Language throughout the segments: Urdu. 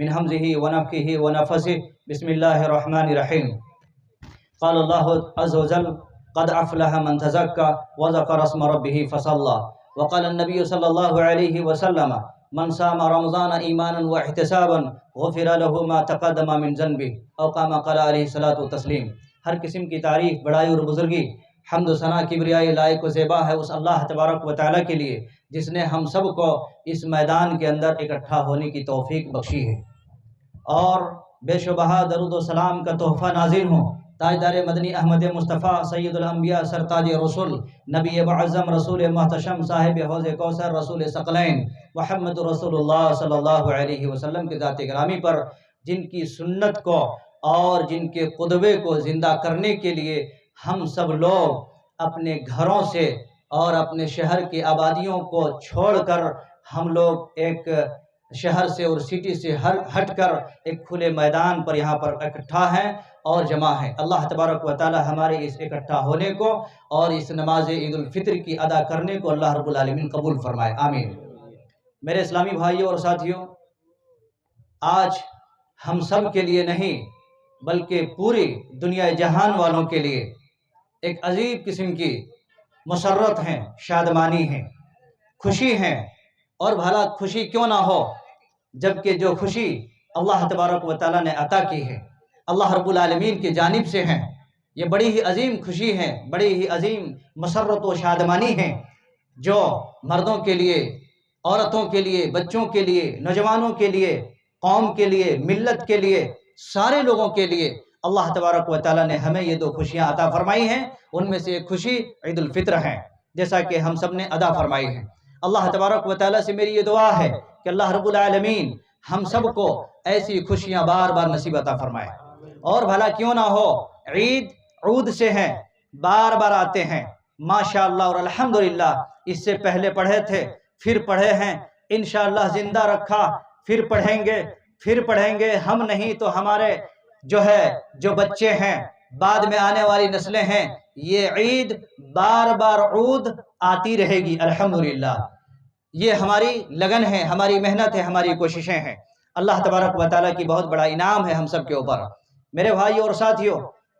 من حمزه ونفخه ونفثه بسم الله الرحمن الرحيم قال الله عز وجل قد أفلح من تزكى وذكر اسم ربه فصلى وقال النبي صلى الله عليه وسلم من صام رمضان ایمانا واحتسابا غفر له ما تقدم من ذنبه او كما قال علیہ الصلوۃ والتسلیم۔ ہر قسم کی تعریف، بڑائی اور بزرگی، حمد و ثنا، کبریائی لائق و زیبا ہے اس اللہ تبارک و تعالیٰ کے لیے جس نے ہم سب کو اس میدان کے اندر اکٹھا ہونے کی توفیق بخشی ہے، اور بے شبہ درود و سلام کا تحفہ نازل ہوں تاجدار مدنی احمد مصطفیٰ سید الانبیاء سرتاج رسول نبی معظم رسول محتشم صاحب حوض کوثر رسول ثقلین محمد رسول اللہ صلی اللہ علیہ وسلم کے ذات گرامی پر، جن کی سنت کو اور جن کے قدوے کو زندہ کرنے کے لیے ہم سب لوگ اپنے گھروں سے اور اپنے شہر کی آبادیوں کو چھوڑ کر ہم لوگ ایک شہر سے اور سٹی سے ہٹ کر ایک کھلے میدان پر یہاں پر اکٹھا ہیں اور جمع ہیں۔ اللہ تبارک و تعالی ہمارے اس اکٹھا ہونے کو اور اس نماز عید الفطر کی ادا کرنے کو اللہ رب العالمین قبول فرمائے، آمین۔ میرے اسلامی بھائیوں اور ساتھیوں، آج ہم سب کے لیے نہیں بلکہ پوری دنیا جہان والوں کے لیے ایک عجیب قسم کی مسرت ہیں، شادمانی ہیں، خوشی ہیں، اور بھلا خوشی کیوں نہ ہو جبکہ جو خوشی اللہ تبارک و تعالیٰ نے عطا کی ہے، اللہ رب العالمین کی جانب سے ہیں، یہ بڑی ہی عظیم خوشی ہے، بڑی ہی عظیم مسرت و شادمانی ہے جو مردوں کے لیے، عورتوں کے لیے، بچوں کے لیے، نوجوانوں کے لیے، قوم کے لیے، ملت کے لیے، سارے لوگوں کے لیے اللہ تبارک و تعالیٰ نے ہمیں یہ دو خوشیاں عطا فرمائی ہیں۔ ان میں سے ایک خوشی عید الفطر ہے، جیسا کہ ہم سب نے ادا فرمائی ہے۔ اللہ تبارک و تعالیٰ سے میری یہ دعا ہے کہ اللہ رب العالمین ہم سب کو ایسی خوشیاں بار بار نصیب عطا فرمائے، اور بھلا کیوں نہ ہو، عید عود سے ہیں، بار بار آتے ہیں، ماشاءاللہ اور الحمدللہ۔ اس سے پہلے پڑھے تھے، پھر پڑھے ہیں، انشاءاللہ زندہ رکھا پھر پڑھیں گے، ہم نہیں تو ہمارے جو بچے ہیں، بعد میں آنے والی نسلیں ہیں، یہ عید بار بار عود آتی رہے گی الحمدللہ۔ یہ ہماری لگن ہے، ہماری محنت ہے، ہماری کوششیں ہیں۔ اللہ تبارک و تعالیٰ کی بہت بڑا انعام ہے ہم سب کے اوپر میرے بھائیوں اور ساتھیوں۔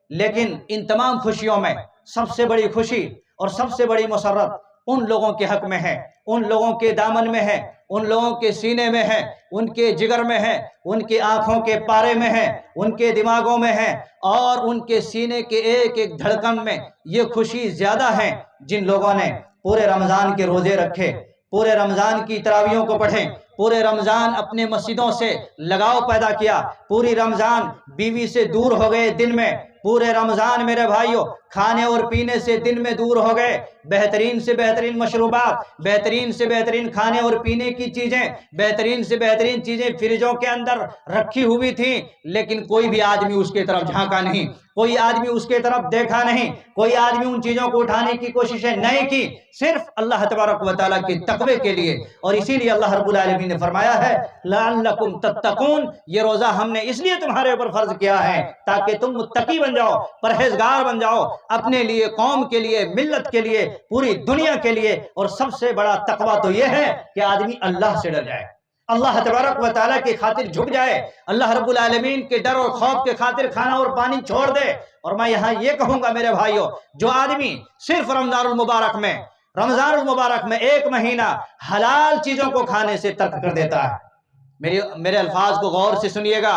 لیکن ان تمام خوشیوں میں سب سے بڑی خوشی اور سب سے بڑی مسرت ان لوگوں کے حق میں ہے، ان لوگوں کے دامن میں ہے، ان لوگوں کے سینے میں ہے، ان کے جگر میں ہے، ان کی آنکھوں کے پارے میں ہے، ان کے دماغوں میں ہے، اور ان کے سینے کے ایک ایک دھڑکن میں یہ خوشی زیادہ ہے جن لوگوں نے پورے رمضان کے روزے رکھے، پورے رمضان کی تراویحوں کو پڑھیں، پورے رمضان اپنے مسجدوں سے لگاؤ پیدا کیا، پوری رمضان بیوی سے دور ہو گئے دن میں، پورے رمضان میرے بھائیوں کھانے اور پینے سے دن میں دور ہو گئے، بہترین سے بہترین مشروبات، بہترین سے بہترین کھانے اور پینے کی چیزیں، بہترین سے بہترین چیزیں فریجوں کے اندر رکھی ہوئی تھیں، لیکن کوئی بھی آدمی اس کے طرف جھانکا نہیں، کوئی آدمی اس کے طرف دیکھا نہیں، کوئی آدمی ان چیزوں کو اٹھانے کی کوششیں نہیں کی، صرف اللہ تبارک و تعالیٰ کے تقوی کے لیے۔ اور اسی لیے اللہ رب العالمین نے فرمایا ہے لعلکم تتقون، یہ روزہ ہم نے اس لیے تمہارے اوپر فرض کیا ہے تاکہ تم متقی بن جاؤ، پرہیزگار بن جاؤ، اپنے لیے، قوم کے لیے، ملت کے لیے، پوری دنیا کے لیے۔ اور سب سے بڑا تقوی تو یہ ہے کہ آدمی اللہ سے ڈر جائے، اللہ تبارک و تعالیٰ کی خاطر جھک جائے، اللہ رب العالمین کے ڈر اور خوف کے خاطر کھانا اور پانی چھوڑ دے۔ اور میں یہاں یہ کہوں گا میرے بھائیوں، جو آدمی صرف رمضان المبارک میں ایک مہینہ حلال چیزوں کو کھانے سے ترک کر دیتا ہے، میرے الفاظ کو غور سے سنیے گا،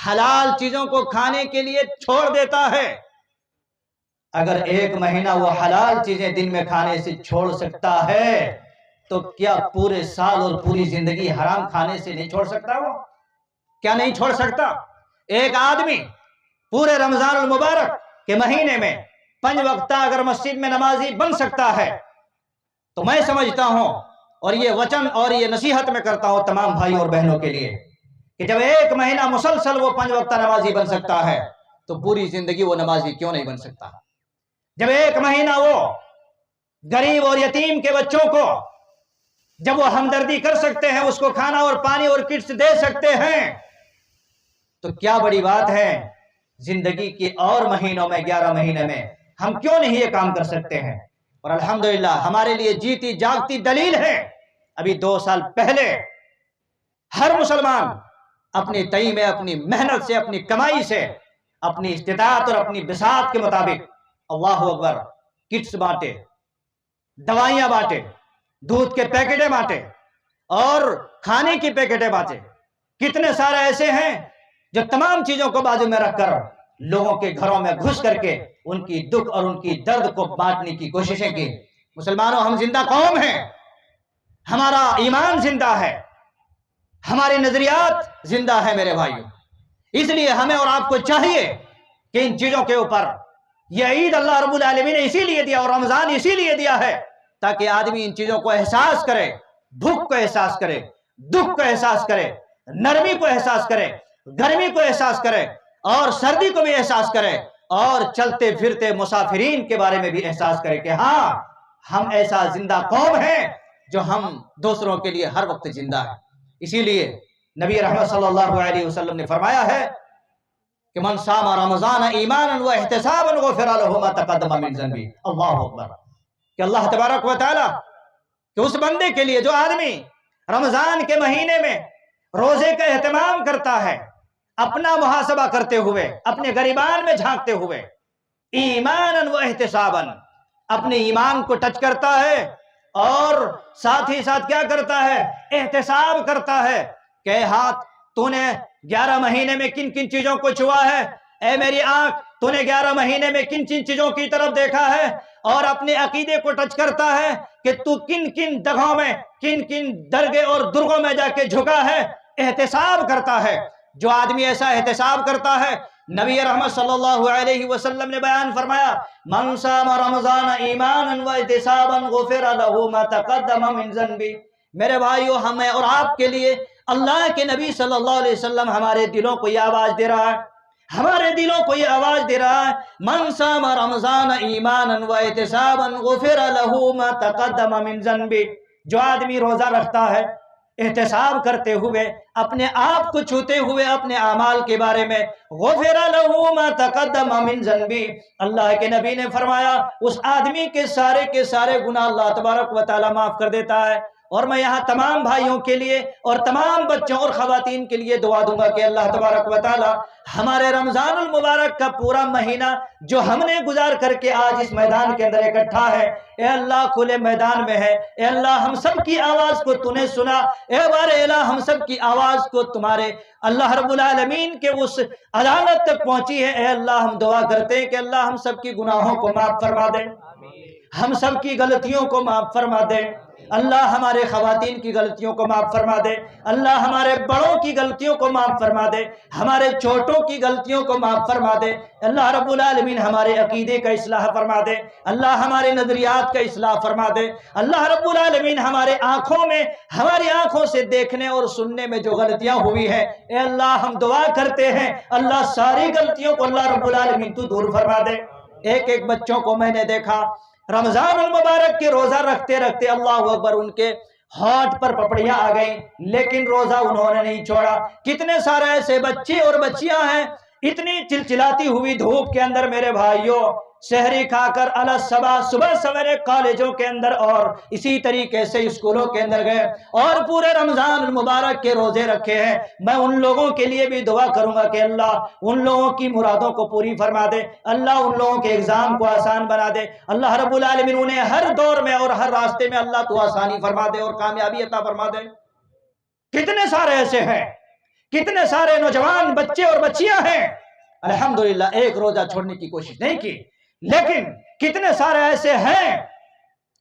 حلال چیزوں کو کھانے کے لیے چھوڑ دیتا ہے، اگر ایک مہینہ وہ حلال چیزیں دن میں کھانے سے چھوڑ سکتا ہے تو کیا پورے سال اور پوری زندگی حرام کھانے سے نہیں چھوڑ سکتا؟ وہ کیا نہیں چھوڑ سکتا؟ ایک آدمی پورے رمضان المبارک کے مہینے میں 5 وقتہ اگر مسجد میں نمازی بن سکتا ہے تو میں سمجھتا ہوں، اور یہ وچن اور یہ نصیحت میں کرتا ہوں تمام بھائیوں اور بہنوں کے لیے، کہ جب ایک مہینہ مسلسل وہ 5 وقتہ نمازی بن سکتا ہے تو پوری زندگی وہ نمازی کیوں نہیں بن سکتا؟ جب ایک مہینہ وہ غریب اور یتیم کے بچوں کو جب وہ ہمدردی کر سکتے ہیں، اس کو کھانا اور پانی اور کٹس دے سکتے ہیں، تو کیا بڑی بات ہے زندگی کے اور مہینوں میں، 11 مہینے میں ہم کیوں نہیں یہ کام کر سکتے ہیں؟ اور الحمدللہ ہمارے لیے جیتی جاگتی دلیل ہے، ابھی 2 سال پہلے ہر مسلمان اپنی تئی میں اپنی محنت سے اپنی کمائی سے اپنی استطاعت اور اپنی بساط کے مطابق اللہ اکبر کٹس بانٹے، دوائیاں بانٹے، دودھ کے پیکٹیں بانٹے اور کھانے کی پیکٹیں بانٹے. کتنے سارے ایسے ہیں جو تمام چیزوں کو بازو میں رکھ کر لوگوں کے گھروں میں گھس کر کے ان کی دکھ اور ان کی درد کو بانٹنے کی کوششیں کی. مسلمانوں، ہم زندہ قوم ہیں، ہمارا ایمان زندہ ہے، ہمارے نظریات زندہ ہیں میرے بھائیوں. اس لیے ہمیں اور آپ کو چاہیے کہ ان چیزوں کے اوپر، یہ عید اللہ رب العالمین نے اسی لیے دیا اور رمضان اسی لیے دیا ہے تاکہ آدمی ان چیزوں کو احساس کرے، بھوک کو احساس کرے، دکھ کو احساس کرے، نرمی کو احساس کرے، گرمی کو احساس کرے اور سردی کو بھی احساس کرے اور چلتے پھرتے مسافرین کے بارے میں بھی احساس کرے کہ ہاں ہم ایسا زندہ قوم ہیں جو ہم دوسروں کے لیے ہر وقت زندہ ہے. اسی لیے نبی رحمت صلی اللہ علیہ وسلم نے فرمایا ہے کہ من صام رمضان ایمانا و احتسابا غفر له ما تقدم من ذنبه. اللہ اکبر. کہ اللہ تبارک و تعالی کہ اس بندے کے لیے جو آدمی رمضان کے مہینے میں روزے کا اہتمام کرتا ہے، اپنا محاسبہ کرتے ہوئے، اپنے گریبان میں جھانکتے ہوئے، ایمانا و احتسابا، اپنے ایمان کو ٹچ کرتا ہے اور ساتھ ہی ساتھ کیا کرتا ہے؟ احتساب کرتا ہے کہ ہاتھ تو نے 11 مہینے میں کن کن چیزوں کو چھوا ہے، اے میری آنکھ تو نے 11 مہینے میں کن کن چیزوں کی طرف دیکھا ہے، اور اپنے عقیدے کو ٹچ کرتا ہے کہ تو کن کن جگہوں میں، کن کن درگے اور درگوں میں جا کے جھکا ہے. احتساب کرتا ہے. جو آدمی ایسا احتساب کرتا ہے، نبی رحمت صلی اللہ علیہ وسلم نے بیان فرمایا من صام رمضان ایمانا و احتسابا غفر له ما تقدم من ذنبه. میرے بھائیو، ہمیں اور آپ کے لیے اللہ کے نبی صلی اللہ علیہ وسلم ہمارے دلوں کو یہ آواز دے رہا ہے، ہمارے دلوں کو یہ آواز دے رہا ہے من صام رمضان ایمانا و احتسابا غفر له ما تقدم من ذنبه. جو آدمی روزہ رکھتا ہے احتساب کرتے ہوئے، اپنے آپ کو چھوتے ہوئے اپنے اعمال کے بارے میں، غفر له ما تقدم من ذنبه، اللہ کے نبی نے فرمایا اس آدمی کے سارے گناہ اللہ تبارک و تعالی معاف کر دیتا ہے. اور میں یہاں تمام بھائیوں کے لیے اور تمام بچوں اور خواتین کے لیے دعا دوں گا کہ اللہ تبارک و تعالی ہمارے رمضان المبارک کا پورا مہینہ جو ہم نے گزار کر کے آج اس میدان کے اندر اکٹھا ہے، اے اللہ کھلے میدان میں ہے، اے اللہ ہم سب کی آواز کو تو نے سنا، اے بارے الہ ہم سب کی آواز کو تمہارے اللہ رب العالمین کے اس عدالت تک پہنچی ہے. اے اللہ ہم دعا کرتے ہیں کہ اللہ ہم سب کی گناہوں کو معاف فرما دے، ہم سب کی غلطیوں کو معاف فرما دے. اللہ ہمارے خواتین کی غلطیوں کو معاف فرما دے، اللہ ہمارے بڑوں کی غلطیوں کو معاف فرما دے، ہمارے چھوٹوں کی غلطیوں کو معاف فرما دے. اللہ رب العالمین ہمارے عقیدے کا اصلاح فرما دے، اللہ ہمارے نظریات کا اصلاح فرما دے. اللہ رب العالمین ہمارے ہماری آنکھوں سے دیکھنے اور سننے میں جو غلطیاں ہوئی ہیں، اے اللہ ہم دعا کرتے ہیں اللہ ساری غلطیوں کو اللہ رب العالمین تو دور فرما دے. ایک بچوں کو میں نے دیکھا رمضان المبارک کے روزہ رکھتے رکھتے اللہ اکبر ان کے ہاتھ پر پپڑیاں آ گئیں لیکن روزہ انہوں نے نہیں چھوڑا. کتنے سارے ایسے بچے اور بچیاں ہیں اتنی چلچلاتی ہوئی دھوپ کے اندر میرے بھائیوں سحری کھا کر صبح سویرے کالجوں کے اندر اور اسی طریقے سے اسکولوں کے اندر گئے اور پورے رمضان المبارک کے روزے رکھے ہیں. میں ان لوگوں کے لیے بھی دعا کروں گا کہ اللہ ان لوگوں کی مرادوں کو پوری فرما دے، اللہ ان لوگوں کے ایگزام کو آسان بنا دے. اللہ رب العالمین انہیں ہر دور میں اور ہر راستے میں اللہ تو آسانی فرما دے اور کامیابی عطا فرما دے. کتنے سارے ایسے ہیں، کتنے سارے نوجوان بچے اور بچیاں ہیں الحمدللہ ایک روزہ چھوڑنے کی کوشش نہیں کی، لیکن کتنے سارے ایسے ہیں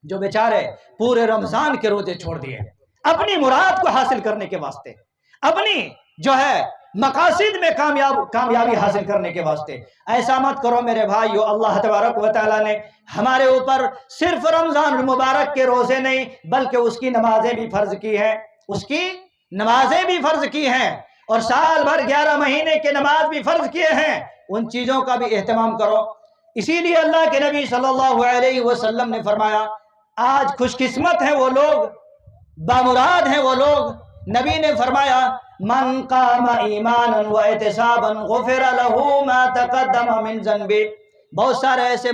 جو بیچارے پورے رمضان کے روزے چھوڑ دیے اپنی مراد کو حاصل کرنے کے واسطے، اپنی جو ہے مقاصد میں کامیابی حاصل کرنے کے واسطے. ایسا مت کرو میرے بھائیو. اللہ تبارک و تعالیٰ نے ہمارے اوپر صرف رمضان المبارک کے روزے نہیں بلکہ اس کی نمازیں بھی فرض کی ہیں، اس کی نمازیں بھی فرض کی ہیں اور سال بھر 11 مہینے کے نماز بھی فرض کیے ہیں. ان چیزوں کا بھی اہتمام کرو. اسی لیے اللہ کے نبی صلی اللہ علیہ وسلم نے فرمایا آج خوش قسمت ہیں وہ لوگ، بامراد ہیں وہ لوگ. نبی نے فرمایا من قام ایمانا و احتسابا غفر له ما تقدم من ذنبه. بہت سارے ایسے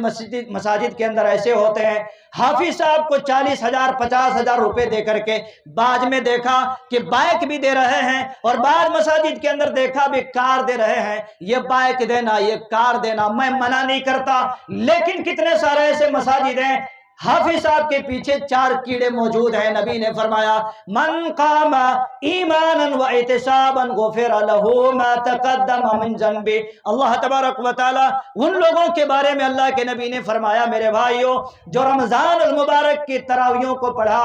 مساجد کے اندر ایسے ہوتے ہیں، حافظ صاحب کو 40,000 50,000 روپے دے کر کے بعد میں دیکھا کہ بائک بھی دے رہے ہیں، اور بعض مساجد کے اندر دیکھا بھی کار دے رہے ہیں۔ یہ بائک دینا، یہ کار دینا میں منع نہیں کرتا، لیکن کتنے سارے ایسے مساجد ہیں حافظ صاحب کے پیچھے 4 کیڑے موجود ہیں۔ نبی نے فرمایا من قام ایمانا و احتسابا غفر له ما تقدم من ذنبه۔ اللہ تبارک و تعالی ان لوگوں کے بارے میں اللہ کے نبی نے فرمایا میرے بھائیوں، جو رمضان المبارک کی تراویحوں کو پڑھا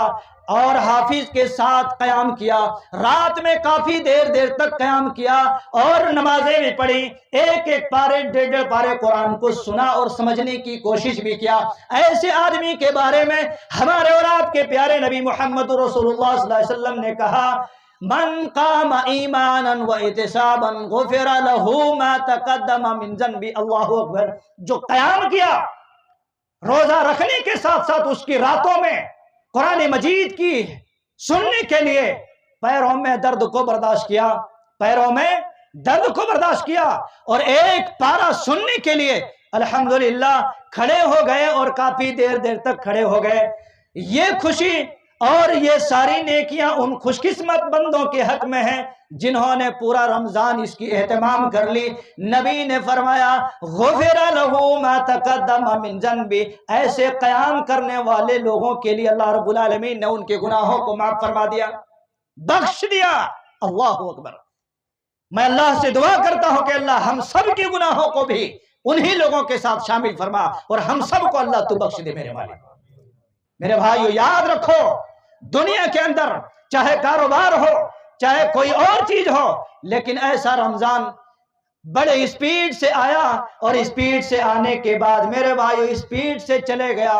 اور حافظ کے ساتھ قیام کیا، رات میں کافی دیر تک قیام کیا اور نمازیں بھی پڑھی، ایک پارے 1.5 پارے قرآن کو سنا اور سمجھنے کی کوشش بھی کیا، ایسے آدمی کے بارے میں ہمارے اور آپ کے پیارے نبی محمد رسول اللہ صلی اللہ علیہ وسلم نے کہا من قام ایمانا و احتسابا غفر له ما تقدم من ذنبه۔ اللہ اکبر، جو قیام کیا روزہ رکھنے کے ساتھ ساتھ اس کی راتوں میں قرآن مجید کی سننے کے لیے پیروں میں درد کو برداشت کیا، پیروں میں درد کو برداشت کیا، اور ایک پارہ سننے کے لیے الحمدللہ کھڑے ہو گئے اور کافی دیر تک کھڑے ہو گئے۔ یہ خوشی اور یہ ساری نیکیاں ان خوش قسمت بندوں کے حق میں ہیں جنہوں نے پورا رمضان اس کی اہتمام کر لی۔ نبی نے فرمایا غفر له ما تقدم من ذنبه، ایسے قیام کرنے والے لوگوں کے لیے اللہ رب العالمین نے ان کے گناہوں کو معاف فرما دیا، بخش دیا۔ اللہ اکبر، میں اللہ سے دعا کرتا ہوں کہ اللہ ہم سب کے گناہوں کو بھی انہی لوگوں کے ساتھ شامل فرما، اور ہم سب کو اللہ تو بخش دے میرے مالک۔ میرے بھائیو یاد رکھو، دنیا کے اندر چاہے کاروبار ہو چاہے کوئی اور چیز ہو، لیکن ایسا رمضان بڑے اسپیڈ سے آیا، اور اسپیڈ سے آنے کے بعد میرے بھائیو اسپیڈ سے چلے گیا،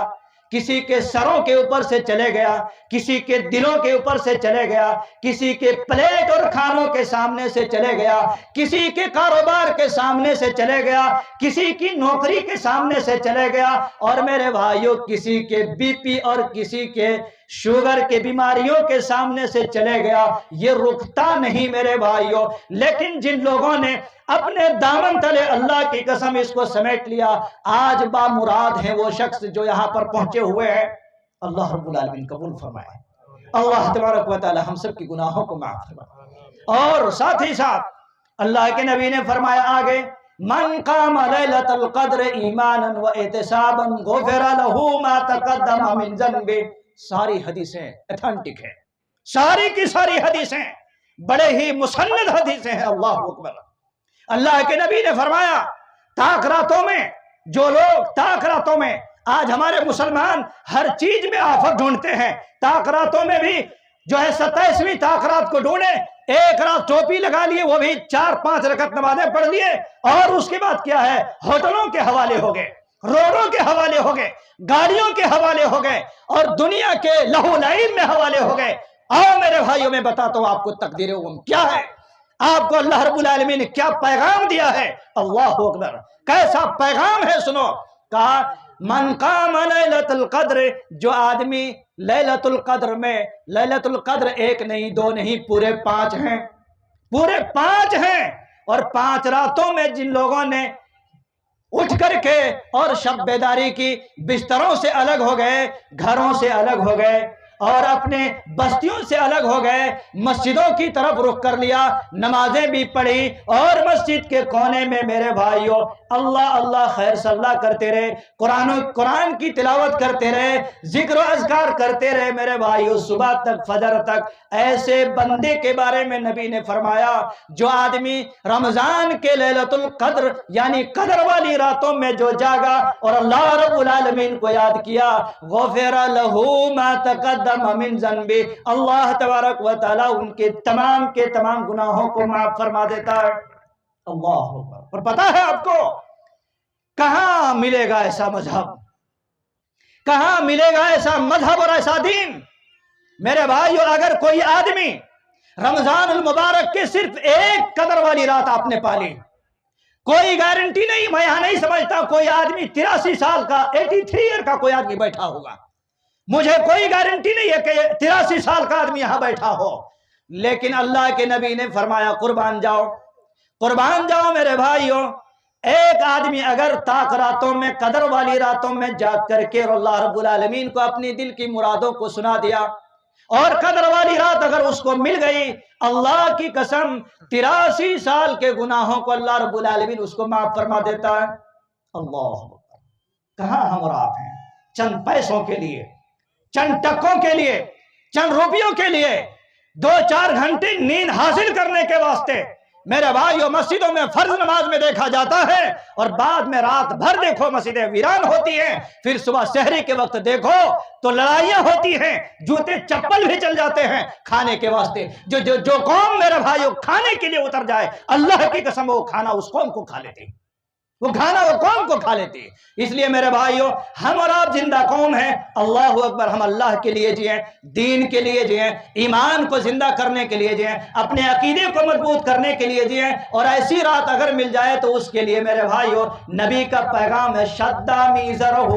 کسی کے سروں کے اوپر سے چلے گیا، کسی کے دلوں کے اوپر سے چلے گیا، کسی کے پلیٹ اور کھانوں کے سامنے سے چلے گیا، کسی کے کاروبار کے سامنے سے چلے گیا، کسی کی نوکری کے سامنے سے چلے گیا، اور میرے بھائیوں کسی کے بی پی اور کسی کے شوگر کے بیماریوں کے سامنے سے چلے گیا۔ یہ رکتا نہیں میرے بھائیوں، لیکن جن لوگوں نے اپنے دامن تلے اللہ کی قسم اس کو سمیٹ لیا، آج بامراد ہیں وہ شخص جو یہاں پر پہنچے ہوئے ہیں۔ اللہ رب العالمین قبول فرمائے، اللہ تبارک و تعالی ہم سب کی گناہوں کو معاف فرمائے۔ اور ساتھ ہی ساتھ اللہ کے نبی نے فرمایا آگے من قام لیلۃ القدر ایمانا و احتسابا غفر له ما تقدم من ذنبه۔ ساری حدیثیں اتھینٹک ہیں، ساری کی ساری حدیثیں بڑے ہی مسند حدیثیں ہیں۔ اللہ اکبر، اللہ کے نبی نے فرمایا تاک راتوں میں جو لوگ تاک راتوں میں، آج ہمارے مسلمان ہر چیز میں آفت ڈھونڈتے ہیں، تاک راتوں میں بھی جو ہے 27ویں تاک رات کو ڈھونڈے، ایک رات ٹوپی لگا لیے، وہ بھی 4-5 رکعت نمازیں پڑھ لیے، اور اس کے بعد کیا ہے ہوٹلوں کے حوالے ہو گئے، روڈوں کے حوالے ہو گئے، گاڑیوں کے حوالے ہو گئے، اور دنیا کے لہو لعب میں حوالے ہو گئے۔ آؤ میرے بھائیوں میں بتاتا ہوں آپ کو تقدیر اوم کیا ہے، آپ کو اللہ رب العالمین نے کیا پیغام دیا ہے۔ اللہ اکبر، کیسا پیغام ہے سنو۔ کہا من قام لیلۃ القدر، جو آدمی لیلۃ القدر میں، لیلۃ القدر 1 نہیں 2 نہیں پورے 5 ہیں، پورے 5 ہیں، اور 5 راتوں میں جن لوگوں نے اٹھ کر کے اور شب بیداری کی، بستروں سے الگ ہو گئے، گھروں سے الگ ہو گئے، اور اپنے بستیوں سے الگ ہو گئے، مسجدوں کی طرف رخ کر لیا، نمازیں بھی پڑھی، اور مسجد کے کونے میں میرے بھائیوں اللہ اللہ خیر صلی اللہ کرتے رہے، قرآن کی تلاوت کرتے رہے، ذکر و اذکار کرتے رہے میرے بھائیوں صبح تک، فجر تک۔ ایسے بندے کے بارے میں نبی نے فرمایا جو آدمی رمضان کے لیلۃ القدر یعنی قدر والی راتوں میں جو جاگا اور اللہ رب العالمین کو یاد کیا، غفر له ما تقدم من ذنبه، اللہ تبارک و تعالی ان کے تمام گناہوں کو معاف فرما دیتا ہے۔ اللہ اکبر۔ اور پتہ ہے آپ کو کہاں ملے گا ایسا مذہب، کہاں ملے گا ایسا مذہب اور ایسا دین؟ میرے بھائیو اگر کوئی آدمی رمضان المبارک کے صرف ایک قدر والی رات آپ نے پالی، کوئی گارنٹی نہیں، میں یہاں نہیں سمجھتا کوئی آدمی 83 سال کا 83 ایئر کا کوئی آدمی بیٹھا ہوگا، مجھے کوئی گارنٹی نہیں ہے کہ 83 سال کا آدمی یہاں بیٹھا ہو، لیکن اللہ کے نبی نے فرمایا قربان جاؤ، قربان جاؤ میرے بھائیوں، ایک آدمی اگر طاق راتوں میں، قدر والی راتوں میں جاگ کر کے اور اللہ رب العالمین کو اپنی دل کی مرادوں کو سنا دیا، اور قدر والی رات اگر اس کو مل گئی، اللہ کی قسم 83 سال کے گناہوں کو اللہ رب العالمین اس کو معاف فرما دیتا ہے۔ اللہ اکبر! کہاں ہم اور آپ ہیں چند پیسوں کے لیے، چند ٹکوں کے لیے، چند روپیوں کے لیے، 2-4 گھنٹے نیند حاصل کرنے کے واسطے میرے بھائیو مسجدوں میں فرض نماز میں دیکھا جاتا ہے، اور بعد میں رات بھر دیکھو مسجدیں ویران ہوتی ہیں، پھر صبح سحری کے وقت دیکھو تو لڑائیاں ہوتی ہیں، جوتے چپل بھی چل جاتے ہیں کھانے کے واسطے۔ جو قوم میرے بھائیو کھانے کے لیے اتر جائے، اللہ کی قسم وہ کھانا اس قوم کو کھا لیتی، وہ کھانا وہ قوم کو کھا لیتی۔ اس لیے میرے بھائیو ہم اور آپ زندہ قوم ہیں، اللہ اکبر، ہم اللہ کے لیے جئیں، دین کے لیے جئیں، ایمان کو زندہ کرنے کے لیے جئیں، اپنے عقیدے کو مضبوط کرنے کے لیے جئیں، اور ایسی رات اگر مل جائے تو اس کے لیے میرے بھائیو نبی کا پیغام ہے شدّ میزرہ،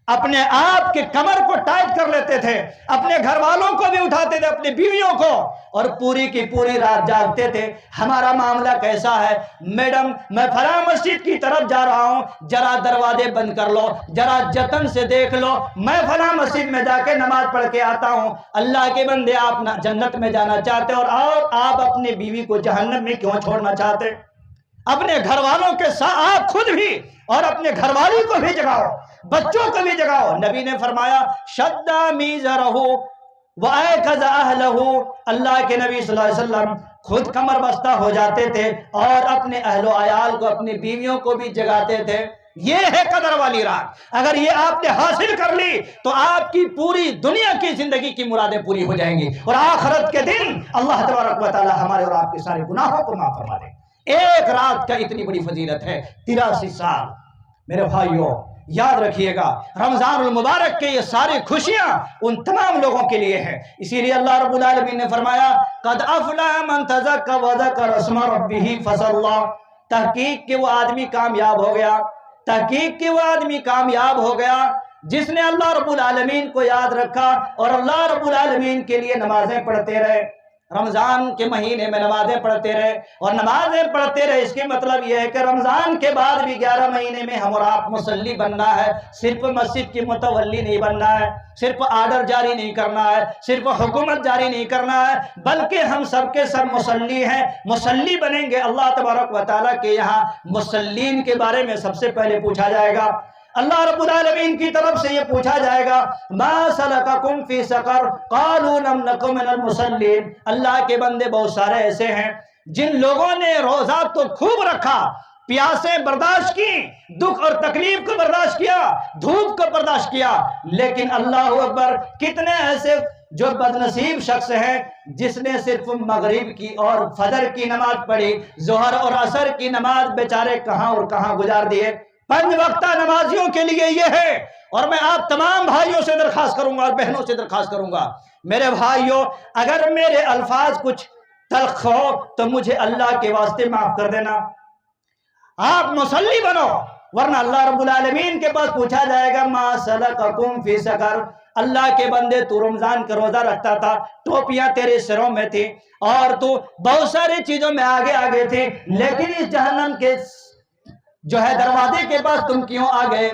اپنے آپ کے کمر کو ٹائٹ کر لیتے تھے، اپنے گھر والوں کو بھی اٹھاتے تھے، اپنی بیویوں کو، اور پوری کی پوری رات جاگتے تھے۔ ہمارا معاملہ کیسا ہے؟ میڈم میں فلاں مسجد کی طرف جا رہا ہوں، ذرا دروازے بند کر لو، ذرا جتن سے دیکھ لو، میں فلاں مسجد میں جا کے نماز پڑھ کے آتا ہوں۔ اللہ کے بندے، آپ جنت میں جانا چاہتے اور آپ اپنی بیوی کو جہنم میں کیوں چھوڑنا چاہتے؟ اپنے گھر والوں کے ساتھ آپ خود بھی اور اپنے گھر والی کو بھی جگاؤ، بچوں کو بھی جگاؤ۔ نبی نے فرمایا شدّ میزرہ وَأَيْقَظَ أَهْلَهُ، اللہ کے نبی صلی اللہ علیہ وسلم خود کمر بستہ ہو جاتے تھے اور اپنے اہل و عیال کو، اپنی بیویوں کو بھی جگاتے تھے۔ یہ ہے قدر والی رات، اگر یہ آپ نے حاصل کر لی تو آپ کی پوری دنیا کی زندگی کی مرادیں پوری ہو جائیں گی، اور آخرت کے دن اللہ تبارک و تعالی ہمارے اور آپ کے سارے گناہوں کو معاف فرما دے۔ ایک رات کا اتنی بڑی فضیلت ہے، 83 سال۔ میرے بھائیوں یاد رکھیے گا، رمضان المبارک کے یہ ساری خوشیاں ان تمام لوگوں کے لیے ہیں۔ اسی لیے اللہ رب العالمین نے فرمایا قد افلح من تزکى وذکر اسم ربہ فصلی، تحقیق کہ وہ آدمی کامیاب ہو گیا، تحقیق کہ وہ آدمی کامیاب ہو گیا جس نے اللہ رب العالمین کو یاد رکھا اور اللہ رب العالمین کے لیے نمازیں پڑھتے رہے، رمضان کے مہینے میں نمازیں پڑھتے رہے، اور نمازیں پڑھتے رہے اس کے مطلب یہ ہے کہ رمضان کے بعد بھی 11 مہینے میں ہم اور آپ مصلی بننا ہے، صرف مسجد کی متولی نہیں بننا ہے، صرف آرڈر جاری نہیں کرنا ہے، صرف حکومت جاری نہیں کرنا ہے، بلکہ ہم سب کے سب مصلی ہیں، مصلی بنیں گے۔ اللہ تبارک و تعالیٰ کے یہاں مصلین کے بارے میں سب سے پہلے پوچھا جائے گا، اللہ رب العالمین کی طرف سے یہ پوچھا جائے گا ما سلککم فی سقر قالوا لم نک من المصلین۔ اللہ کے بندے بہت سارے ایسے ہیں جن لوگوں نے روزہ تو خوب رکھا، پیاسیں برداشت کی، دکھ اور تکلیف کو برداشت کیا، دھوپ کو برداشت کیا، لیکن اللہ اکبر کتنے ایسے جو بدنصیب شخص ہیں جس نے صرف مغرب کی اور فجر کی نماز پڑھی، ظہر اور عصر کی نماز بیچارے کہاں اور کہاں گزار دیے۔ 5 وقتہ نمازیوں کے لیے یہ ہے، اور میں آپ تمام بھائیوں سے درخواست کروں گا اور بہنوں سے درخواست کروں گا، میرے بھائیوں اگر میرے الفاظ کچھ تلخ ہو تو مجھے اللہ کے واسطے معاف کر دینا، آپ مصلی بنو، ورنہ اللہ رب العالمین کے پاس پوچھا جائے گا ما سلککم فی سقر۔ اللہ کے بندے تو رمضان کا روزہ رکھتا تھا، ٹوپیاں تیرے سروں میں تھی اور تو بہت ساری چیزوں میں آگے آگے تھی، لیکن اس جہنم کے جو ہے دروازے کے پاس تم کیوں آ گئے؟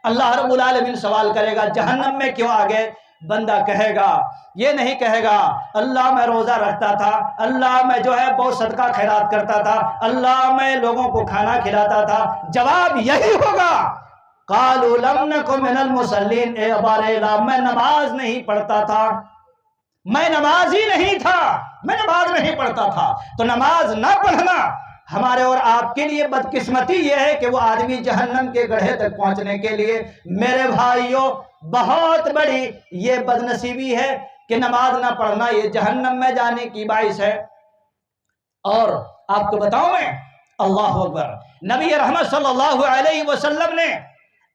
اللہ رب العالمین سوال کرے گا جہنم میں کیوں آ گئے؟ بندہ کہے گا، یہ نہیں کہے گا اللہ میں روزہ رکھتا تھا، اللہ میں جو ہے بہت صدقہ خیرات کرتا تھا، اللہ میں لوگوں کو کھانا کھلاتا تھا۔ جواب یہی ہوگا قالوا لم نک من المصلین، اے بارے میں نماز نہیں پڑھتا تھا، میں نماز ہی نہیں تھا، میں نماز نہیں پڑھتا تھا۔ تو نماز نہ پڑھنا ہمارے اور آپ کے لیے بدقسمتی یہ ہے کہ وہ آدمی جہنم کے گڑھے تک پہنچنے کے لیے میرے بھائیوں بہت بڑی یہ بدنصیبی ہے کہ نماز نہ پڑھنا یہ جہنم میں جانے کی باعث ہے۔ اور آپ کو بتاؤں میں، اللہ اکبر، نبی رحمت صلی اللہ علیہ وسلم نے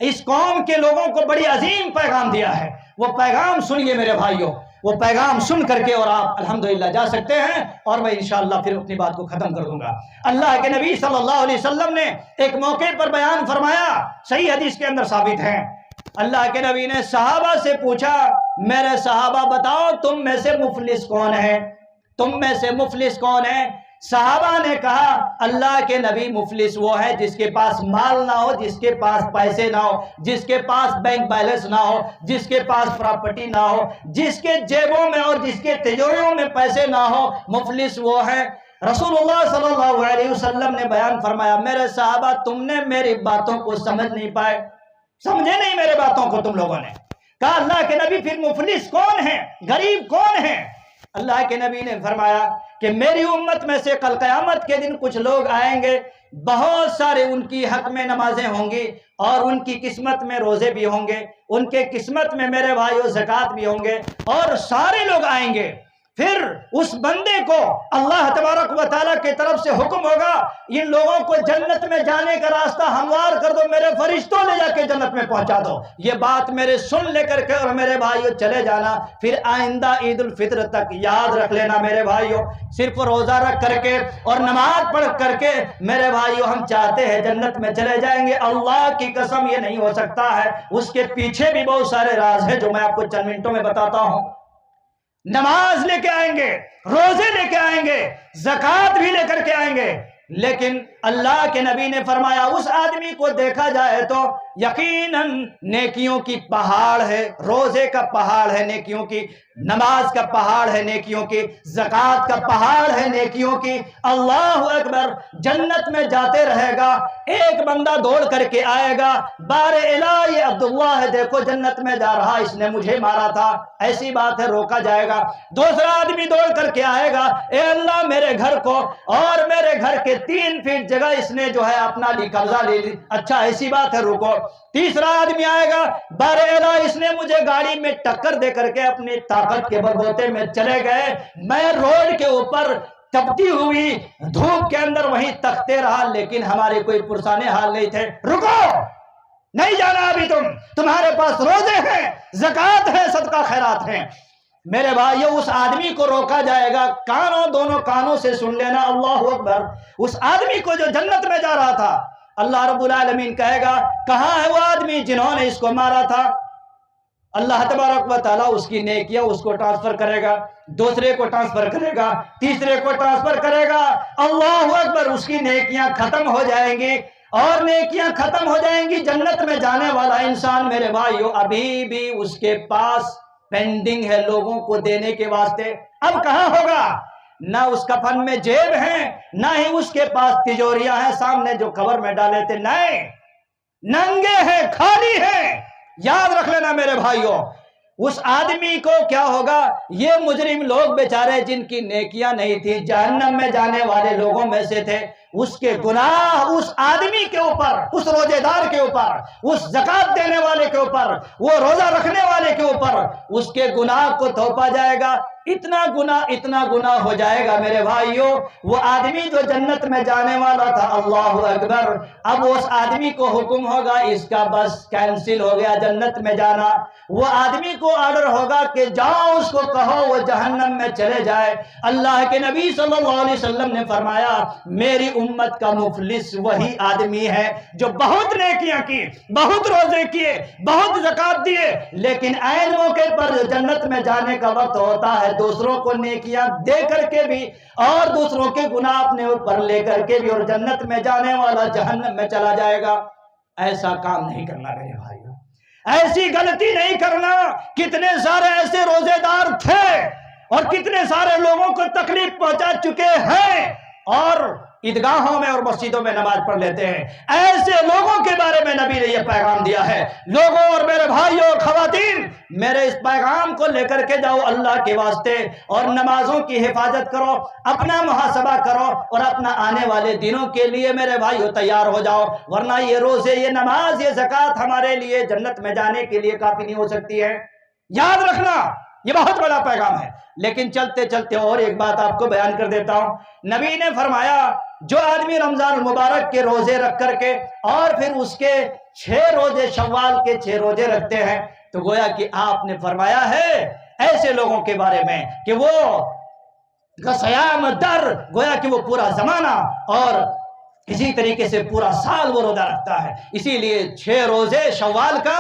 اس قوم کے لوگوں کو بڑی عظیم پیغام دیا ہے۔ وہ پیغام سنیے میرے بھائیوں، وہ پیغام سن کر کے اور آپ الحمدللہ جا سکتے ہیں، اور میں انشاءاللہ پھر اپنی بات کو ختم کر دوں گا۔ اللہ کے نبی صلی اللہ علیہ وسلم نے ایک موقع پر بیان فرمایا، صحیح حدیث کے اندر ثابت ہے، اللہ کے نبی نے صحابہ سے پوچھا میرے صحابہ بتاؤ تم میں سے مفلس کون ہے؟ تم میں سے مفلس کون ہے؟ صحابہ نے کہا اللہ کے نبی مفلس وہ ہے جس کے پاس مال نہ ہو، جس کے پاس پیسے نہ ہو، جس کے پاس بینک بیلنس نہ ہو، جس کے پاس پراپرٹی نہ ہو، جس کے جیبوں میں اور جس کے تجوریوں میں پیسے نہ ہو، مفلس وہ ہے۔ رسول اللہ صلی اللہ علیہ وسلم نے بیان فرمایا، میرے صحابہ تم نے میری باتوں کو سمجھ نہیں پائے، سمجھے نہیں میرے باتوں کو تم لوگوں نے۔ کہا اللہ کے نبی پھر مفلس کون ہے، غریب کون ہے؟ اللہ کے نبی نے فرمایا کہ میری امت میں سے کل قیامت کے دن کچھ لوگ آئیں گے، بہت سارے ان کی حق میں نمازیں ہوں گی اور ان کی قسمت میں روزے بھی ہوں گے، ان کے قسمت میں میرے بھائیو زکوٰۃ بھی ہوں گے، اور سارے لوگ آئیں گے۔ پھر اس بندے کو اللہ تبارک و تعالیٰ کی طرف سے حکم ہوگا، ان لوگوں کو جنت میں جانے کا راستہ ہموار کر دو، میرے فرشتوں لے جا کے جنت میں پہنچا دو۔ یہ بات میرے سن لے کر کے اور میرے بھائیوں چلے جانا، پھر آئندہ عید الفطر تک یاد رکھ لینا میرے بھائیوں، صرف روزہ رکھ کر کے اور نماز پڑھ کر کے میرے بھائیوں ہم چاہتے ہیں جنت میں چلے جائیں گے، اللہ کی قسم یہ نہیں ہو سکتا ہے۔ اس کے پیچھے بھی بہت سارے راز ہیں جو میں آپ کو چند منٹوں میں بتاتا ہوں۔ نماز لے کے آئیں گے، روزے لے کے آئیں گے، زکوٰۃ بھی لے کر کے آئیں گے، لیکن اللہ کے نبی نے فرمایا اس آدمی کو دیکھا جائے تو یقیناً نیکیوں کی پہاڑ ہے، روزے کا پہاڑ ہے نیکیوں کی، نماز کا پہاڑ ہے نیکیوں کی، زکوٰۃ کا پہاڑ ہے نیکیوں کی، اللہ اکبر، جنت میں جاتے رہے گا۔ ایک بندہ دوڑ کر کے آئے گا، بار الہ یہ عبداللہ ہے، دیکھو جنت میں جا رہا، اس نے مجھے مارا تھا، ایسی بات ہے، روکا جائے گا۔ دوسرا آدمی دوڑ کر کے آئے گا، اے اللہ میرے گھر کو اور میرے گھر کے 3 فٹ جگہ اس نے جو ہے اپنا قبضہ لے لی، اچھا ایسی بات ہے، رکو۔ تیسرا آدمی آئے گا، بار الہ اس نے مجھے گاڑی میں ٹکر دے کر کے اپنی طاقت کے بلبوتے میں چلے گئے، میں روڈ کے اوپر تپتی ہوئی دھوپ کے اندر وہیں تکتے رہا، لیکن ہمارے کوئی پرسانے حال نہیں تھے، رکو نہیں جانا ابھی، تمہارے پاس روزے ہیں، زکوٰۃ ہے، صدقہ خیرات ہیں۔ میرے بھائیو اس آدمی کو روکا جائے گا، کانوں دونوں کانوں سے سن لینا، اللہ اکبر۔ اس آدمی کو جو جنت میں جا رہا تھا، اللہ رب العالمین کہے گا کہاں ہے وہ آدمی جنہوں نے اس کو مارا تھا؟ اللہ تبارک و تعالیٰ اس کی نیکیاں اس کو ٹرانسفر کرے گا، دوسرے کو ٹرانسفر کرے گا، تیسرے کو ٹرانسفر کرے گا، اللہ اکبر، اس کی نیکیاں ختم ہو جائیں گی، اور نیکیاں ختم ہو جائیں گی۔ جنت میں جانے والا انسان میرے بھائیو ابھی بھی اس کے پاس پینڈنگ ہے لوگوں کو دینے کے واسطے، اب کہاں ہوگا؟ نہ اس کفن میں جیب ہیں، نہ ہی اس کے پاس تجوریاں ہیں سامنے جو قبر میں ڈالے تھے، نہیں، ننگے ہیں، خالی ہیں۔ یاد رکھ لینا میرے بھائیوں، اس آدمی کو کیا ہوگا؟ یہ مجرم لوگ بیچارے جن کی نیکیاں نہیں تھی، جہنم میں جانے والے لوگوں میں سے تھے، اس کے گناہ اس آدمی کے اوپر، اس روزے دار کے اوپر، اس زکوٰۃ دینے والے کے اوپر، وہ روزہ رکھنے والے کے اوپر اس کے گناہ کو تھوپا جائے گا۔ اتنا گناہ ہو جائے گا میرے بھائیوں، وہ آدمی جو جنت میں جانے والا تھا، اللہ اکبر، اب اس آدمی کو حکم ہوگا اس کا بس کینسل ہو گیا جنت میں جانا۔ وہ آدمی کو آرڈر ہوگا کہ جاؤ اس کو کہو وہ جہنم میں چلے جائے۔ اللہ کے نبی صلی اللہ علیہ وسلم نے فرمایا میری امت کا مفلس وہی آدمی ہے جو بہت نیکیاں کی، بہت روزے کیے، بہت زکوٰۃ دیے، لیکن عین موقع پر جنت میں جانے کا وقت ہوتا ہے دوسروں کو نیکیاں دے کر کے بھی اور دوسروں کے گناہ اپنے اوپر لے کر کے بھی، اور جنت میں جانے والا جہنم میں چلا جائے گا۔ ایسا کام نہیں کرنا میرے بھائیوں، ایسی غلطی نہیں کرنا۔ کتنے سارے ایسے روزے دار تھے اور کتنے سارے لوگوں کو تکلیف پہنچا چکے ہیں اور عیدگاہوں میں اور مسجدوں میں نماز پڑھ لیتے ہیں۔ ایسے لوگوں کے بارے میں نبی نے یہ پیغام دیا ہے، لوگوں اور میرے بھائیوں اور خواتین، میرے اس پیغام کو لے کر کے جاؤ اللہ کے واسطے، اور نمازوں کی حفاظت کرو، اپنا محاسبہ کرو، اور اپنا آنے والے دنوں کے لیے میرے بھائیوں تیار ہو جاؤ، ورنہ یہ روزے، یہ نماز، یہ زکوٰۃ ہمارے لیے جنت میں جانے کے لیے کافی نہیں ہو سکتی ہے۔ یاد رکھنا یہ بہت بڑا پیغام ہے۔ لیکن چلتے چلتے اور ایک بات آپ کو بیان کر دیتا ہوں، نبی نے فرمایا جو آدمی رمضان المبارک کے روزے رکھ کر کے اور پھر اس کے 6 روزے، شوال کے 6 روزے رکھتے ہیں، تو گویا کہ آپ نے فرمایا ہے ایسے لوگوں کے بارے میں کہ وہ سیام در، گویا کہ وہ پورا زمانہ اور اسی طریقے سے پورا سال وہ روزہ رکھتا ہے۔ اسی لیے 6 روزے شوال کا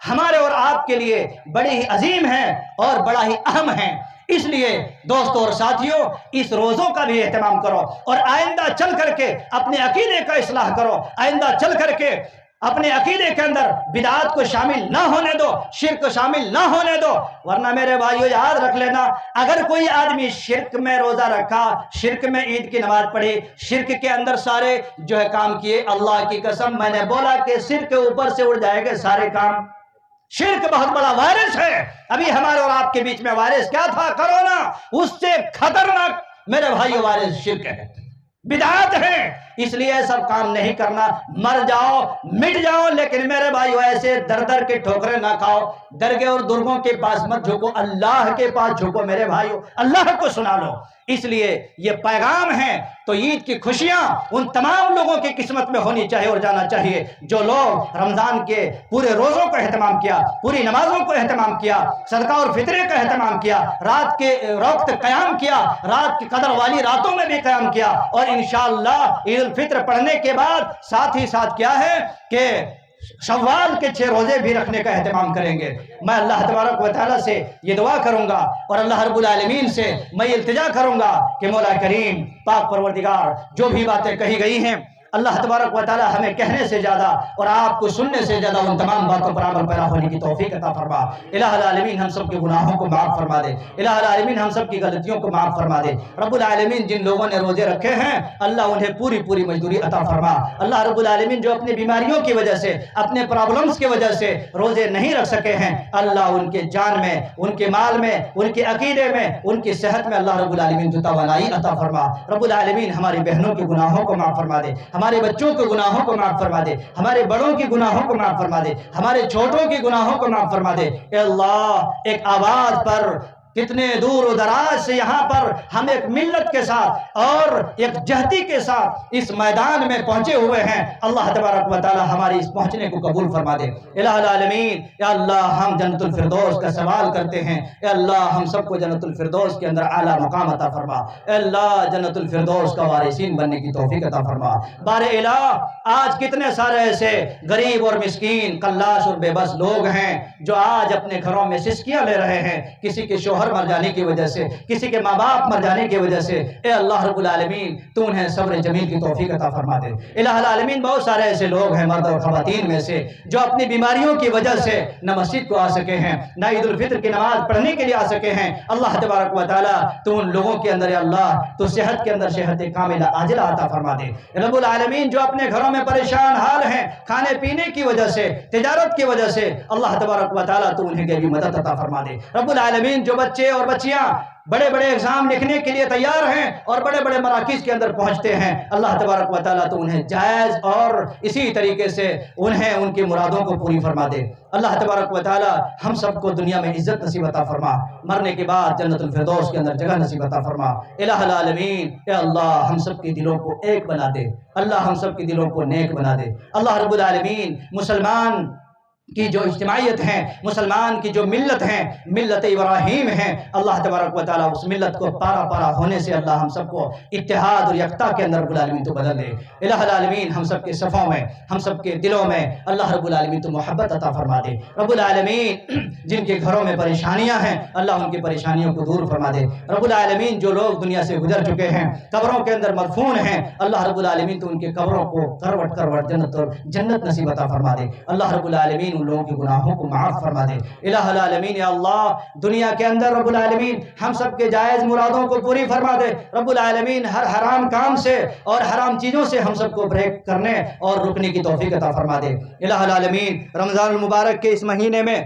ہمارے اور آپ کے لیے بڑی ہی عظیم ہیں اور بڑا ہی اہم ہیں۔ اس لیے دوستوں اور ساتھیوں، اس روزوں کا بھی اہتمام کرو اور آئندہ چل کر کے اپنے عقیدے کا اصلاح کرو، آئندہ چل کر کے اپنے عقیدے کے اندر بدعات کو شامل نہ ہونے دو، شرک کو شامل نہ ہونے دو، ورنہ میرے بھائیو یاد رکھ لینا، اگر کوئی آدمی شرک میں روزہ رکھا، شرک میں عید کی نماز پڑھی، شرک کے اندر سارے جو ہے کام کیے، اللہ کی قسم میں نے بولا کہ سر کے اوپر سے اڑ جائے گا سارے کام۔ شرک بہت بڑا وائرس ہے، ابھی ہمارے اور آپ کے بیچ میں وائرس کیا تھا؟ کرونا، اس سے خطرناک میرے بھائیو وائرس شرک ہے، بدعات ہے، اس لیے سب کام نہیں کرنا، مر جاؤ مٹ جاؤ، لیکن میرے بھائیو ایسے در در کے ٹھوکریں نہ کھاؤ، درگے اور درگوں کے پاس مت جھکو، اللہ کے پاس جھکو میرے بھائیو، اللہ کو سنا لو۔ اس لیے یہ پیغام ہے تو عید کی خوشیاں ان تمام لوگوں کی قسمت میں ہونی چاہیے اور جانا چاہیے جو لوگ رمضان کے پورے روزوں کو اہتمام کیا، پوری نمازوں کو اہتمام کیا، صدقہ اور فطرے کا اہتمام کیا، رات کے وقت قیام کیا، رات کی قدر والی راتوں میں بھی قیام کیا، اور انشاءاللہ عید الفطر پڑھنے کے بعد ساتھ ہی ساتھ کیا ہے کہ شوال کے 6 روزے بھی رکھنے کا اہتمام کریں گے۔ میں اللہ تبارک و تعالیٰ سے یہ دعا کروں گا اور اللہ رب العالمین سے میں التجا کروں گا کہ مولا کریم پاک پروردگار جو بھی باتیں کہی گئی ہیں اللہ تبارک و تعالیٰ ہمیں کہنے سے زیادہ اور آپ کو سننے سے زیادہ ان تمام باتوں پر عمل پیرا ہونے کی توفیق عطا فرما۔ الہ العالمین ہم سب کے گناہوں کو معاف فرما دے، الہ العالمین ہم سب کی غلطیوں کو معاف فرما دے۔ رب العالمین جن لوگوں نے روزے رکھے ہیں اللہ انہیں پوری پوری مزدوری عطا فرما۔ اللہ رب العالمین جو اپنی بیماریوں کی وجہ سے، اپنے پرابلمز کی وجہ سے روزے نہیں رکھ سکے ہیں اللہ ان کے جان میں، ان کے مال میں، ان کے عقیدے میں، ان کی صحت میں اللہ رب العالمین جو توانائی عطا فرما۔ رب العالمین ہماری بہنوں کے گناہوں کو معاف فرما دے، ہمارے بچوں کے گناہوں کو معاف فرما دے، ہمارے بڑوں کی گناہوں کو معاف فرما دے، ہمارے چھوٹوں کی گناہوں کو معاف فرما دے۔ اے اللہ ایک آواز پر کتنے دور و دراز سے یہاں پر ہم ایک ملت کے ساتھ اور ایک جہتی کے ساتھ اس میدان میں پہنچے ہوئے ہیں، اللہ تبارک و تعالی ہماری اس پہنچنے کو قبول فرما دے۔ الہ العالمین یا اللہ ہم جنت الفردوس کا سوال کرتے ہیں، اے اللہ ہم سب کو جنت الفردوس کے اندر اعلیٰ مقام عطا فرما، اے اللہ جنت الفردوس کا وارثین بننے کی توفیق عطا فرما۔ بار الہ آج کتنے سارے ایسے غریب اور مسکین، کلاش اور بے بس لوگ ہیں جو آج اپنے گھروں میں سسکیاں لے رہے ہیں، کسی کے شوہر مر جانے کی وجہ سے، کسی کے ماں باپ مر جانے کی وجہ سے۔ اے اللہ رب العالمین تو انہیں صبر جمیل کی توفیق عطا فرما دے۔ الہ العالمین بہت سارے ایسے لوگ ہیں مرد اور خواتین میں سے جو اپنی بیماریوں کی وجہ سے نہ مسجد کو آ سکے ہیں، نہ عید الفطر کی نماز پڑھنے کے لیے آ سکے ہیں، اللہ تبارک و تعالی تو ان لوگوں کے اندر، اللہ تو صحت کے اندر صحت کاملہ عاجلہ عطا فرما دے۔ رب العالمین جو اپنے گھروں میں پریشان حال ہیں کھانے پینے کی وجہ سے، تجارت کی وجہ سے، اللہ تبارک و تعالی تو انہیں بھی مدد عطا فرما دے۔ رب العالمین جو بچے اور بچیاں بڑے بڑے ایگزام لکھنے کے لیے تیار ہیں اور بڑے بڑے مراکز کے اندر پہنچتے ہیں، اللہ تبارک و تعالیٰ تو انہیں جائز اور اسی طریقے سے انہیں ان کی مرادوں کو پوری فرما دے۔ اللہ تبارک و تعالیٰ ہم سب کو دنیا میں عزت نصیب عطا فرما، مرنے کے بعد جنت الفردوس کے اندر جگہ نصیب عطا فرما۔ الہ العالمین اے اللہ ہم سب کے دلوں کو ایک بنا دے، اللہ ہم سب کے دلوں کو نیک بنا دے۔ اللہ رب العالمین مسلمان کی جو اجتماعیت ہیں، مسلمان کی جو ملت ہیں، ملت ابراہیم ہیں، اللہ تبارک و تعالیٰ اس ملت کو پارا پارا ہونے سے اللہ ہم سب کو اتحاد اور یکتا کے اندر رب العالمین تو بدل دے۔ الہ العالمین ہم سب کے صفوں میں، ہم سب کے دلوں میں اللہ رب العالمین تو محبت عطا فرما دے۔ رب العالمین جن کے گھروں میں پریشانیاں ہیں اللہ ان کی پریشانیوں کو دور فرما دے۔ رب العالمین جو لوگ دنیا سے گزر چکے ہیں، قبروں کے اندر مدفون ہیں، اللہ رب العالمین تو ان کے قبروں کو کروٹ کروٹ جنت اور جنت نصیب عطا فرما دے۔ اللہ رب العالمین ان لوگوں کے گناہوں کو معاف فرما دے۔ الہ العالمین یا اللہ دنیا کے اندر رب العالمین ہم سب کے جائز مرادوں کو پوری فرما دے۔ رب العالمین ہر حرام کام سے اور حرام چیزوں سے ہم سب کو بریک کرنے اور رکنے کی توفیق عطا فرما دے۔ الہ العالمین رمضان المبارک کے اس مہینے میں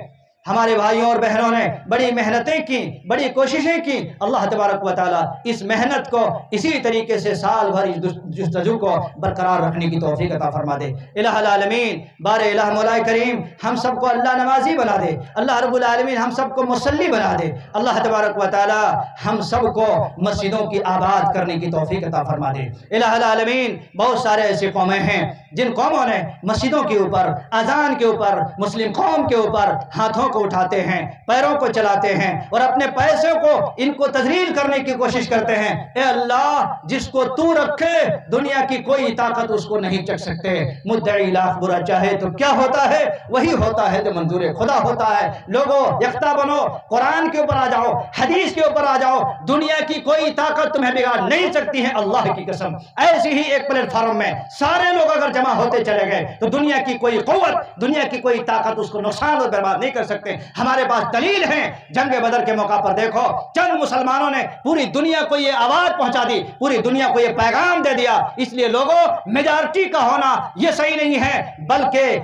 ہمارے بھائیوں اور بہنوں نے بڑی محنتیں کی، بڑی کوششیں کی، اللہ تبارک و تعالیٰ اس محنت کو اسی طریقے سے سال بھر اس جستجو کو برقرار رکھنے کی توفیق عطا فرما دے۔ الہ العالمین بار الہ مولا کریم ہم سب کو اللہ نمازی بنا دے، اللہ رب العالمین ہم سب کو مصلی بنا دے، اللہ تبارک و تعالیٰ ہم سب کو مسجدوں کی آباد کرنے کی توفیق عطا فرما دے۔ الہ العالمین بہت سارے ایسی قومیں ہیں جن قوموں نے مسجدوں کے اوپر، اذان کے اوپر، مسلم قوم کے اوپر ہاتھوں کو اٹھاتے ہیں، پیروں کو چلاتے ہیں اور اپنے پیسے کو ان کو تذلیل کرنے کی کوشش کرتے ہیں۔ اے اللہ، جس کو تو رکھے دنیا کی کوئی طاقت اس کو نہیں چک سکتے۔ مدعی لاکھ برا چاہے تو کیا ہوتا ہے؟ وہی ہوتا ہے جو منظور خدا ہوتا ہے۔ لوگوں یکتا بنو، قرآن کے اوپر آ جاؤ، حدیث کے اوپر آ جاؤ، دنیا کی کوئی طاقت تمہیں بگاڑ نہیں سکتی ہے، اللہ کی قسم۔ ایسی ہی ایک پلیٹ فارم میں سارے لوگ اگر جمع ہوتے چلے گئے تو دنیا کی کوئی قوت، دنیا کی کوئی طاقت اس کو نقصان اور برباد نہیں کر سکتے۔ ہمارے پاس دلیل ہے، جنگ بدر کے موقع پر دیکھو، چند مسلمانوں نے پوری دنیا کو یہ آواز پہنچا دی، پوری دنیا کو یہ پیغام دے دیا۔ اس لیے لوگوں، میجارٹی کا ہونا یہ صحیح نہیں ہے، بلکہ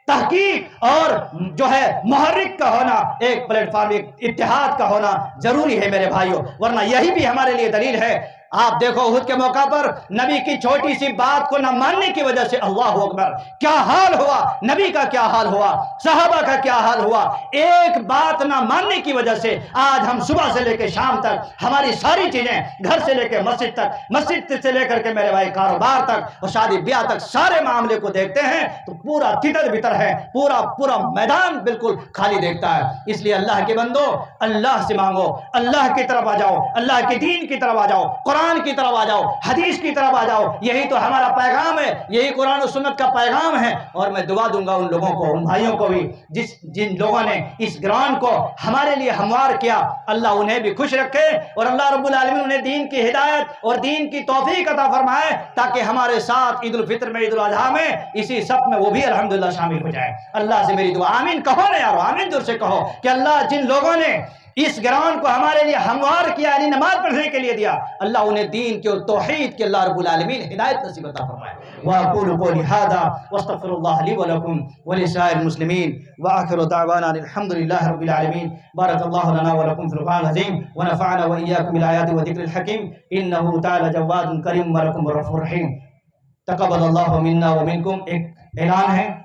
تحقیق اور جو ہے محرک کا ہونا، ایک پلیٹ فارم، ایک اتحاد کا ہونا ضروری ہے میرے بھائیوں، ورنہ یہی بھی ہمارے لیے دلیل ہے۔ آپ دیکھو احد کے موقع پر نبی کی چھوٹی سی بات کو نہ ماننے کی وجہ سے اللہ اکبر کیا حال ہوا، نبی کا کیا حال ہوا، صحابہ کا کیا حال ہوا۔ ایک بات نہ ماننے کی وجہ سے آج ہم صبح سے لے کے شام تک ہماری ساری چیزیں، گھر سے لے کے مسجد تک، مسجد سے لے کر کے میرے بھائی کاروبار تک اور شادی بیاہ تک سارے معاملے کو دیکھتے ہیں تو پورا تتر بتر ہے، پورا میدان بالکل خالی دیکھتا ہے۔ اس لیے اللہ کے بندو، اللہ سے مانگو، اللہ کی طرف آ جاؤ، اللہ کے دین کی طرف آ جاؤ، قرآن کی طرف آ جاؤ، حدیث کی طرف آ جاؤ۔ یہی تو ہمارا پیغام ہے، یہی قرآن و سنت کا پیغام ہے۔ اور میں دعا دوں گا ان لوگوں کو، ان بھائیوں کو بھی جن لوگوں نے اس گراؤنڈ کو ہمارے لیے ہموار کیا، اللہ انہیں بھی خوش رکھے اور اللہ رب العالمین انہیں دین کی ہدایت اور دین کی توفیق عطا فرمائے، تاکہ ہمارے ساتھ عید الفطر میں، عید الاضحیٰ میں، اسی صف میں وہ بھی الحمدللہ شامل ہو جائے۔ اللہ سے میری دعا، آمین کہو نا یارو، آمین زور سے کہو کہ اللہ جن لوگوں نے اس گراؤنڈ کو ہمارے لیے ہموار کیا، یعنی نماز پڑھنے کے لیے دیا، اللہ انہیں دین کی اور توحید کے اللہ رب العالمین ہدایت نصیب عطا فرمائے۔ وَأَقُولُ قَوْلِي هَذَا وَأَسْتَغْفِرُ اللَّهَ لِي وَلَكُمْ وَلِسَائِرِ الْمُسْلِمِينَ وَآخِرُ دَعْوَانَا الْحَمْدُ لِلَّهِ رَبِّ الْعَالَمِينَ بارك الله لنا ولكم في القرآن العظيم ونفعنا وإياكم بالآيات والذكر الحكيم إنه تعالى جواد كريم ولكم الغفور الرحيم۔ تقبل الله منا ومنكم۔ ایک اعلان ہے،